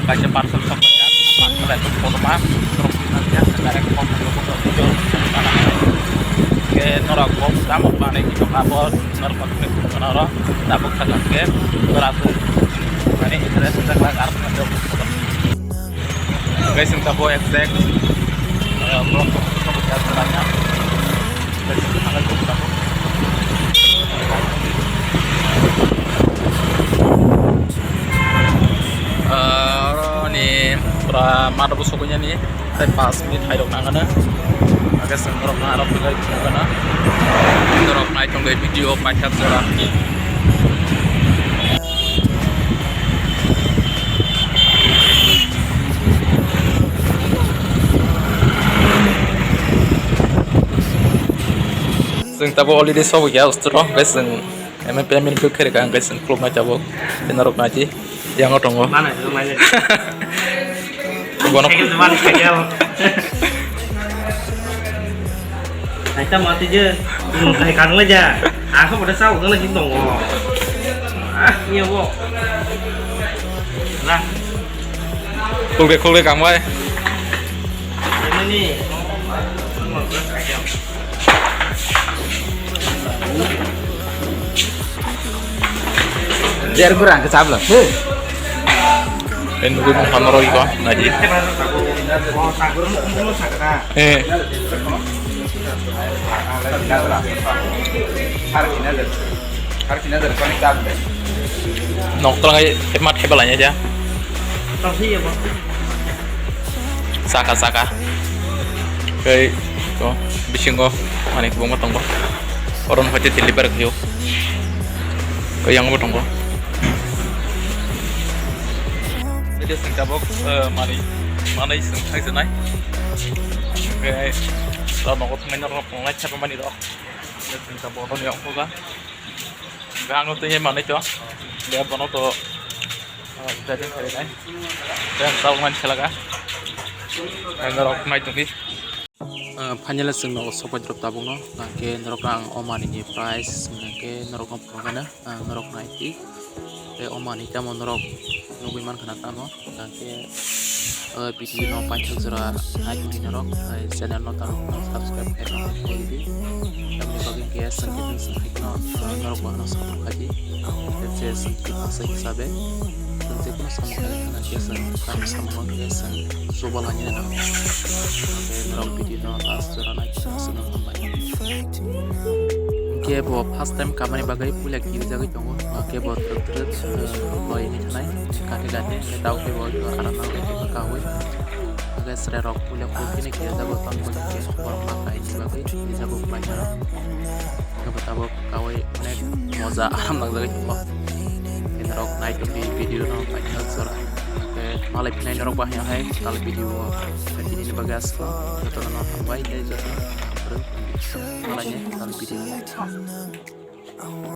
Baca parcel sampaikan apa kalian foto mah terus nanti ada ke norak bom tamu mana kita kabel norak ke norak tabuk sangat ke beratus ini internet sudah kelar artinya guys yang tahu exact blok kemudian caranya guys sangat bagus mana busukunya nih saya pas menit hai dok nangana agak sengrok na arab juga nangana sengrok na itu nggak video pacat zora sing tabo holiday sobo ya ustro guys sing MPM ini kere kan guys sing klub na tabo sengrok na ji yang otong mana itu mainnya Bonok. Kayak teman kayak nah kita mati aja kayak kangen aja aku udah tahu kan lagi dong iya wo lah kulbe kamu ya ini nih biar kurang kecablah ini gue mau hammer lagi kok ngaji nongkrong aja hemat hebalannya aja ya bang saka kayak kok bising kok mana gue mau tunggu orang hati deliver ke yang mau tunggu dia sing tabok mana iseng hai senai kayak kalau mau pengen orang pengen cari mana itu dia sing tabok orang yang apa nggak ngerti mana itu dia bono tuh jadi hari ini dan tahu mana silakan ngerok mai tuh nih panjang sing no sobat drop tabung no nake ngerok ang oman ini price nake ngerok ngomongnya ngerok naiki oman itu mau ngerok nungguin man kena tano nanti video no panjang zera naik di ngerok channel no taruh no subscribe kayak no ini yang bagian kayak sengit sengit no ngerok bahana sama kaji jadi sengit masih sabe nanti pun sama kalian karena biasa kami sama biasa sobalannya no ngerok video no last zera naik senang tambah ke bo first time kamane bagai pula ki jaga jongo ke bo terus boy ini tanai kate gate ke tahu ke bo arana ke ka hoy aga sere rok pula ko kini ke jago tan ko ke orang makai bagai ini jago banyak ke betabo kawai nek moza aram nang jaga jongo ini rok naik di video no banyak sura ke malai pinai rok bahnya hai kalau video ini bagas ko to no tambah deh jadi malahnya kalau video